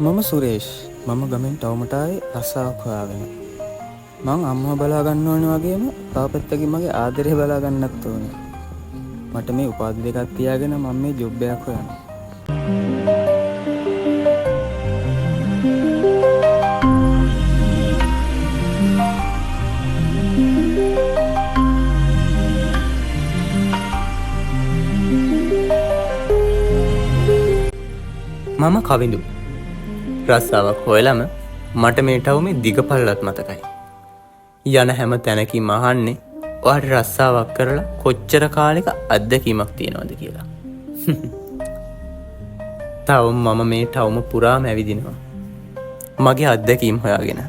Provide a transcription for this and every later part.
මම සුරේෂ්. මම ගමෙන් ටවුමට ආවේ රස්සාවක් හොයාගෙන. මං අම්මව බලා ගන්න ඕනේ වගේම තව පැත්තකින් මගේ ආදරය බලා ගන්නත් ඕනේ. මට මේ උපාධි දෙකක් තියාගෙන මම මේ ජොබ් එකක් හොයනවා. මම කවිඳු. රස්සාවක් හොයලම මට මේ ටවුමේ දිගපල්ලත් මතකයි. යන හැම තැනකින් අහන්නේ ඔයාට රස්සාවක් කරලා කොච්චර කාලෙක අත්දැකීමක් තියෙනවද කියලා. තවම මම මේ ටවුම පුරාම ඇවිදිනවා. මගේ අත්දැකීම් හොයාගෙන.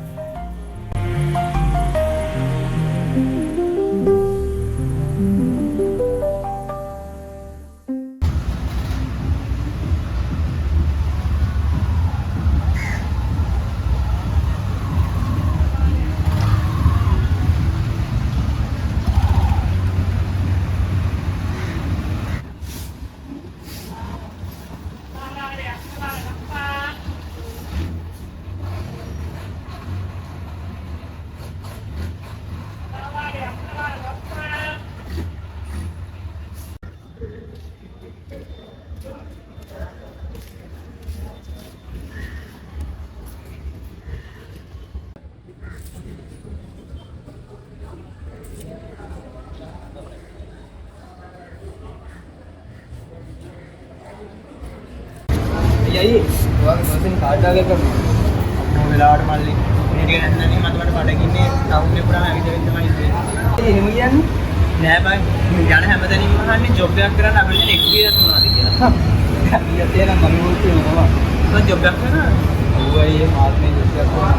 යයි ඔයාගේ මොකෙන් කාඩ් එකක් කරනවා වෙලාවට මල්ලි මේ ටික නැත්නම් මට බඩගින්නේ ටවුන් එක පුරාම ඇවිත් තමයි ඉන්නේ එහෙම කියන්නේ නෑ බං යන හැමදැනම අහන්නේ ජොබ් එකක් කරන්න අපිට දැන් එක්ස්පීරියන්ස් මොනවද කියලා ඊට තේරෙන මම මොකද කියනවා මම ජොබ් එකක් කරනවා ඔව් අයියේ මාත් මේ ජොබ් එකක් කරනවා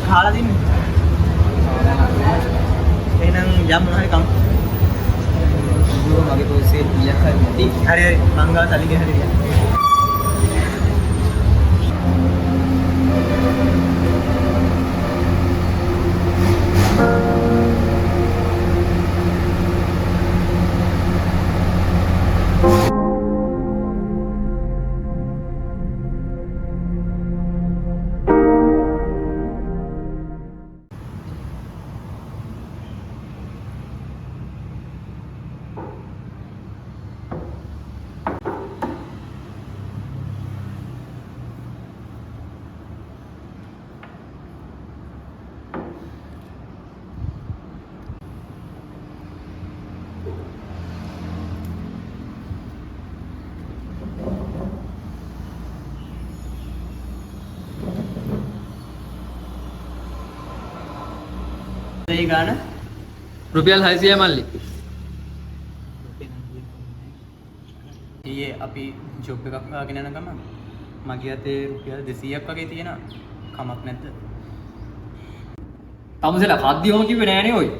කාලා දින්නේ එහෙනම් යම් මොනවා හරි කම් මගේ පොසේ 100ක් හරි නැති හරි මං ගාව සල්ලි ගෙහරි ගියා ඒ ගාන රුපියල් 600 මල්ලි. ඊයේ අපි ජොබ් එකක් හොයාගෙන යන ගමන් මගේ අතේ රුපියල් 200ක් වගේ තියෙනවා. කමක් නැද්ද? තමුසෙලා කද්දියෝම කිව්වේ නෑනේ ඔයි.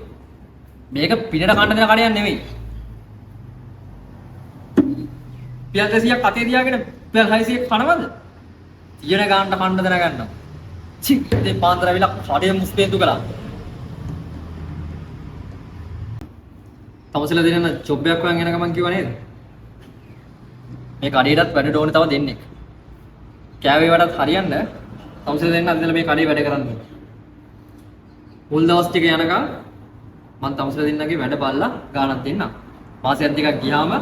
මේක පිටට කන්න දෙන කඩයක් නෙමෙයි. රුපියල් 200ක් අතේ තියාගෙන රුපියල් 600ක් කනවද? තියෙන ගානට කන්න දෙන ගන්නවා. චි මේ පාන්දර විලක් කඩේ මුස්පේන්තු කළා. තමුසෙලා දෙන්න ජොබ් එකක් හොයන් යන ගමන් කිව්වා නේද? මේ කඩේටත් වැඩ ඕනේ තව දෙන්නෙක්. කෑවේ වඩත් හරියන්න තමුසෙලා දෙන්න අද ඉඳලා මේ කඩේ වැඩ කරන්න. මුල් දවස් ටික යනකම් මම තමුසෙලා දෙන්නගේ වැඩ බලලා ගාණක් දෙන්නම්. මාසයක් දෙකක් ගියාම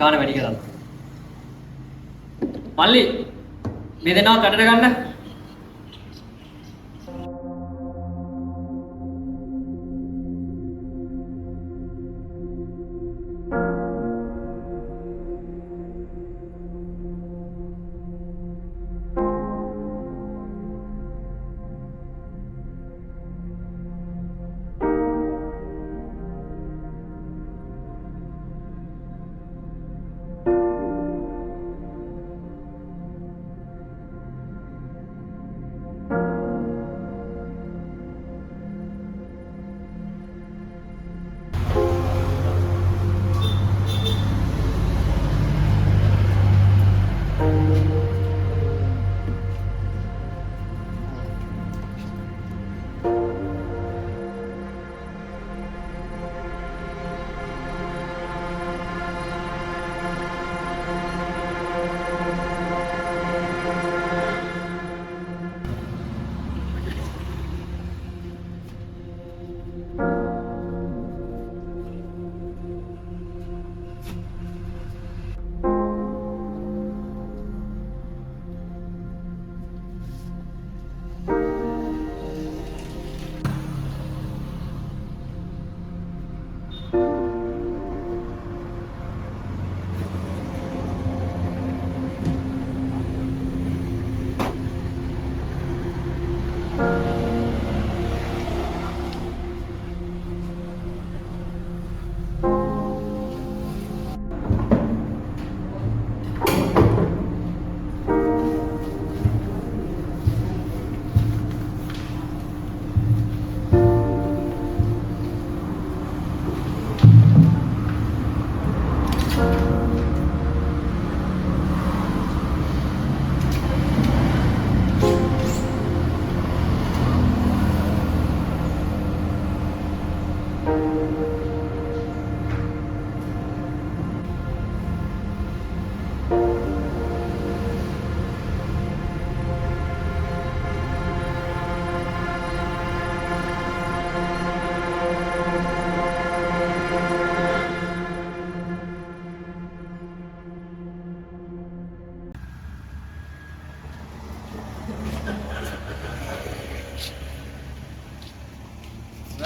ගාණ වැඩි කරන්න. මල්ලි මේ දෙන්නවත් වැඩට ගන්න.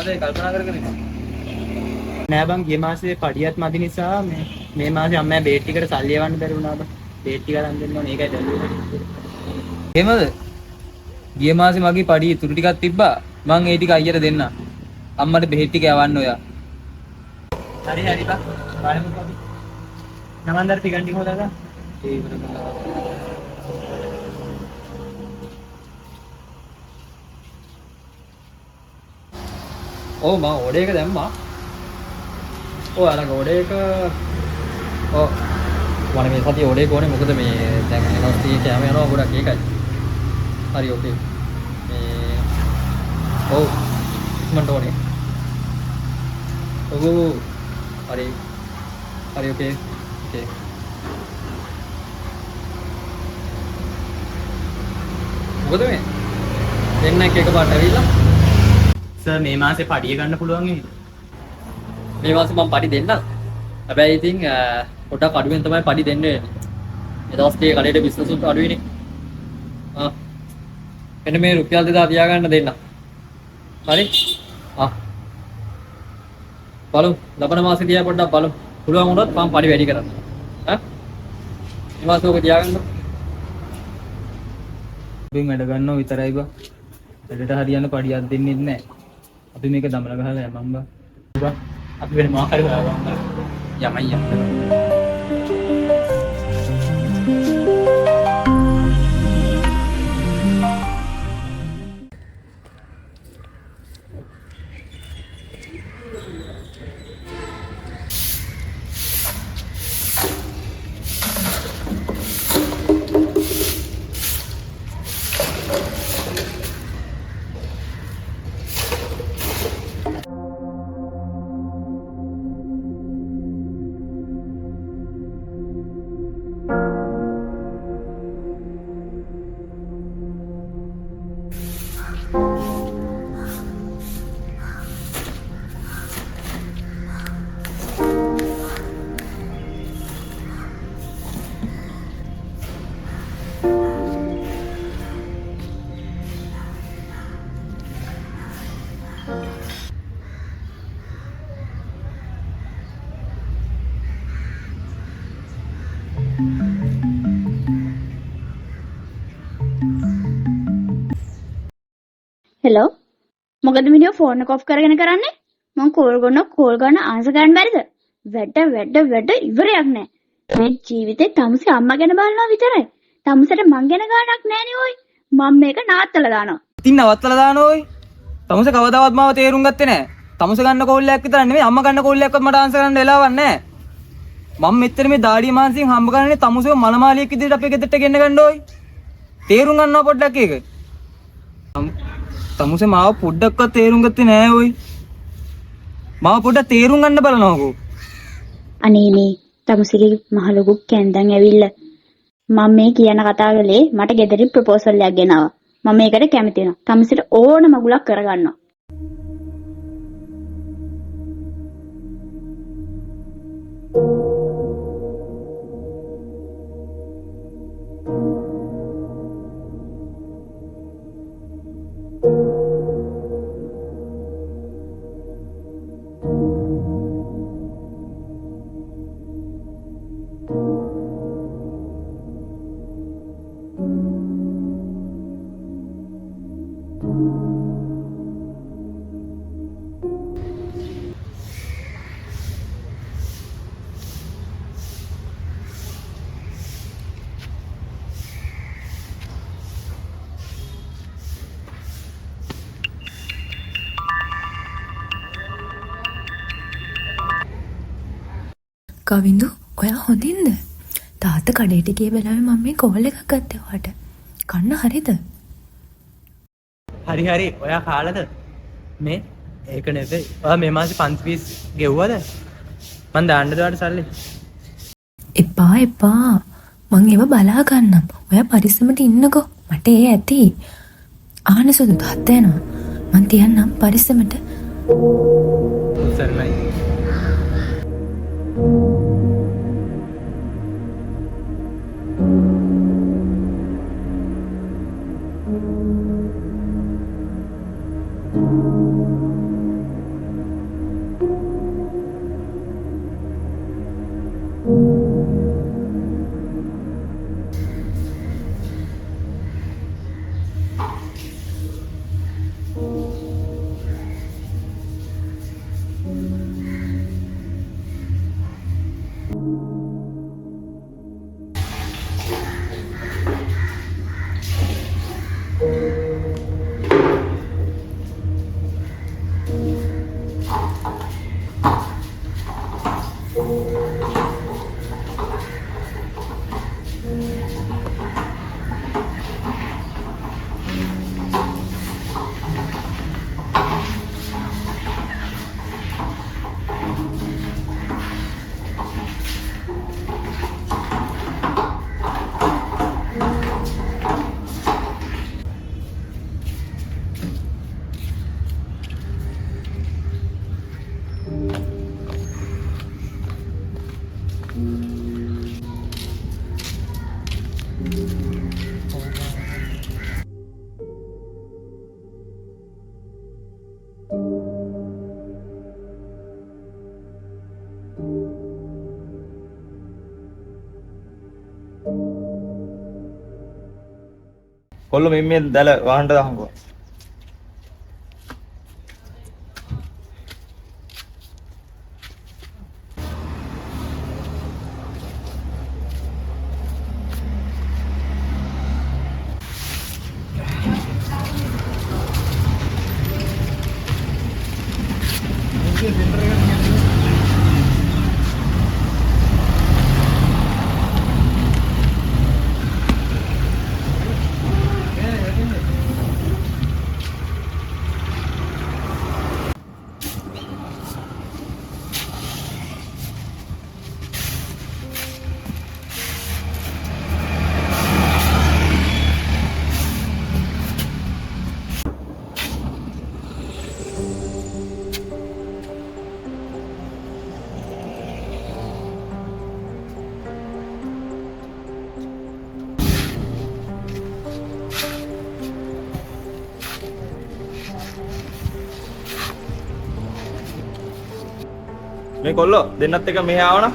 මොනවද කල්පනා කරගෙන ඉන්නේ? නෑ බං ගිය මාසේ පඩියත් මදි නිසා මේ මාසේ අම්මා බේට් ටිකට සල්ලි එවන්න බැරි වුණා බං. බේට් ටික අරන් දෙන්න ඕනේ ඒකයි දැල්ලුවේ. එහෙමද? ගිය මාසේ මගේ පඩි ඉතුරු ටිකක් තිබ්බා. මං ඒ ටික අයියට දෙන්න. අම්මට බෙහෙත් ටික යවන්න ඔයා. හරි හරි බං. බලමු අපි. නමන්දර ටිකන් ටික හොදාගන්න. ඒ ඉවර කරලා. ඔව් මම ඕඩර් එක දැම්මා. ඔව් අර ඕඩර් එක ඔව් මම මේ සතිය ඕඩර් එක ඕනේ මොකද මේ දැන් එනස් ටී කැම යනවා ගොඩක් ඒකයි. හරි ඕකේ. මේ ඔව් ඉක්මනට ඕනේ. ඔව් හරි හරි ඕකේ ඕකේ. මොකද මේ දෙන්න එකපාරට ඇවිල්ලා සර් මේ මාසේ පඩිය ගන්න පුළුවන් නේද? මේ මාසේ මම පඩි දෙන්නම්. හැබැයි ඉතින් පොඩක් අඩුවෙන් තමයි පඩි දෙන්න වෙන්නේ. මේ දවස් ටිකේ කඩේට බිස්නස් උත් අඩුයිනේ. එන්න මේ රුපියල් 2000 තියාගන්න දෙන්න. හරි? බලමු. ලබන මාසේ තියා පොඩ්ඩක් බලමු. පුළුවන් වුණොත් මම පඩි වැඩි කරන්න. මේ මාසේ ඔක තියාගන්න. බින් වැඩ ගන්නව විතරයි බං. වැඩට හරියන්න පඩියක් දෙන්නේ නැහැ. අපි මේක දමල ගහලා යමම් බං. බං අපි වෙන මොකක් හරි හොයාගමු. යමයි යන්න. හෙලෝ මොකද මිනිහ ෆෝන් එක ඔෆ් කරගෙන කරන්නේ මං කෝල් ගන්න ආන්සර් ගන්න බැරිද වැඩ ඉවරයක් නැහැ මේ ජීවිතේ තමුසේ අම්මා ගැන බලනවා විතරයි තමුසට මං ගැන ගානක් නැහනේ ඔයි මම මේක නාත්තලා දානවා ඉතින් නවත්තලා දාන ඔයි. තමුසේ කවදාවත් මාව තේරුම් ගත්තේ නැහැ. තමුසේ ගන්න කෝල්ලයක් විතර නෙමෙයි අම්මා ගන්න කෝල්ලයක්වත් මට ආන්සර් කරන්න වෙලාවක් නැහැ. මම මෙච්චර මේ දාඩිය මාන්සියෙන් හම්බ කරන්නේ තමුසේ මලමාලියෙක් විදිහට අපේ ගෙදරට ගෙන්න ගන්න ඕයි. තේරුම් ගන්නවා පොඩ්ඩක් ඒක. තමුසේ මාව පොඩ්ඩක්වත් තේරුම් ගත්තේ නෑ ඔයි. මාව පොඩ්ඩක් තේරුම් ගන්න බලනවාකෝ. අනේනේ තමුසේගේ මහ ලොකු කැන්දන් ඇවිල්ලා මම මේ කියන කතාව වලේ මට ගෙදරින් ප්‍රොපෝසල් එකක් ගෙනාවා. මම මේකට කැමති වෙනවා. තමුසේට ඕන මගුලක් කරගන්නවා. කවිඳු ඔයා හොඳින්ද? තාත්තා කඩේට ගිය වෙලාවේ මම මේ කෝල් එකක් ගත්තේ ඔයාට. කන්න හරිද? හරි ඔයා කාලද? මේ ඒක නෙවෙයි. ඔයා මේ මාසේ පන්ති පීස් ගෙව්වද? මං දාන්නද ඔයාට සල්ලි? එපා. මං ඒව බලා ගන්නම්. ඔයා පරිස්සමට ඉන්නකෝ. මට ඒ ඇති. ආන සුදු තාත්තා එනවා. මං තියන්නම් පරිස්සමට. සර්මයි. කොල්ල මෙම්මේ දැල වහන්න දාහංකෝ. මේ කොල්ලෝ දෙන්නත් එක මෙහි ආවනම්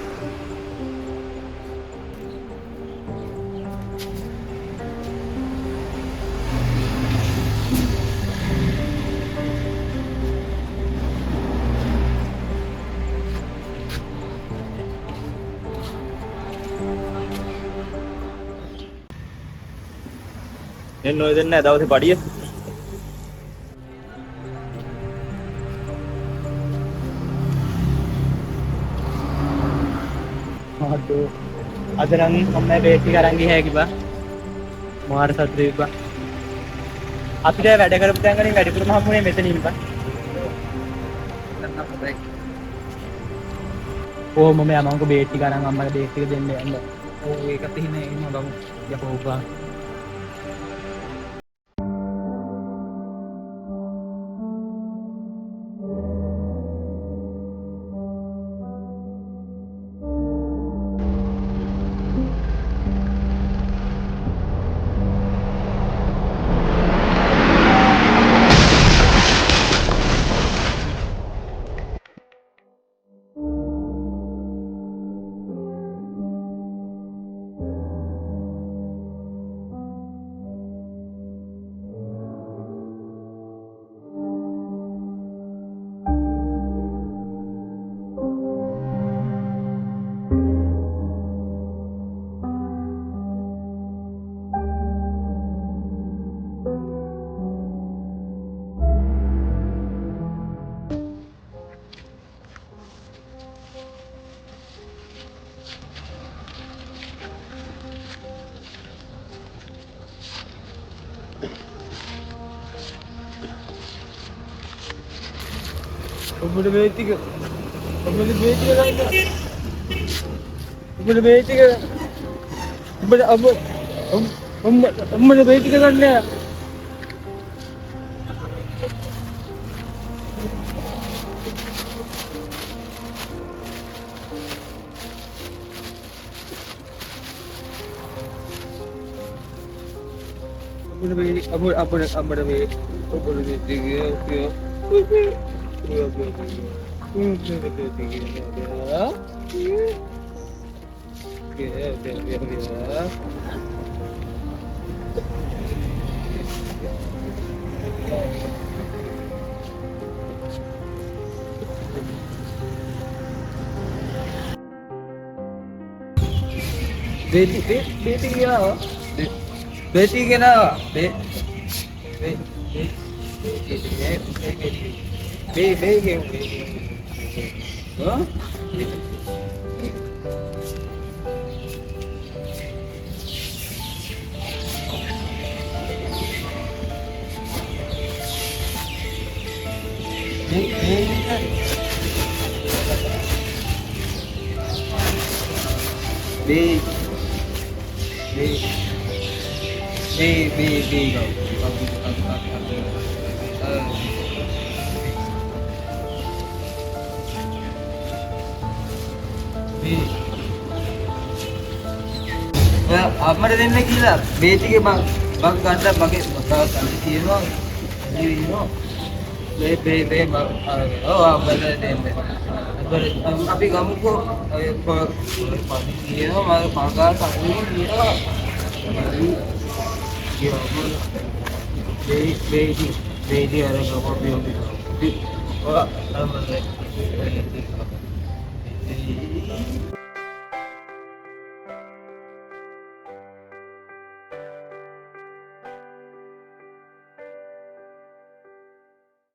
එන්න ඔය දෙන්න දවසේ පඩිය Aduh, ada nang sampai basic අරන් ගියා කිව්වා. මාර සතුටු කිව්වා. අපිට වැඩ කරපු තැන් වලින් වැඩිපුරම හම්බුනේ මෙතනින් බා. ඕ මම යමංග බේට් ටික අරන් අම්මට බේට් ටික දෙන්න යන්න. ඕ ඒකත් එහෙම එන්න ගමු. යකෝ බා. Udah beti ke? Udah beti ke kan? Udah beti ke? Udah beti ke kan ya? Udah beti, udah beti ke? Beti kenapa? Huh? අපමණ දෙන්න කියලා බේතිගේ බං ගන්න මගේ තියෙනවා ඉතිනෝ බේ ඔව් අපමණ දෙන්න අපි ගමුකෝ ඔය පොඩි කියනවා මගේ පගාර සතුටින් කියනවා Baby ada apa biar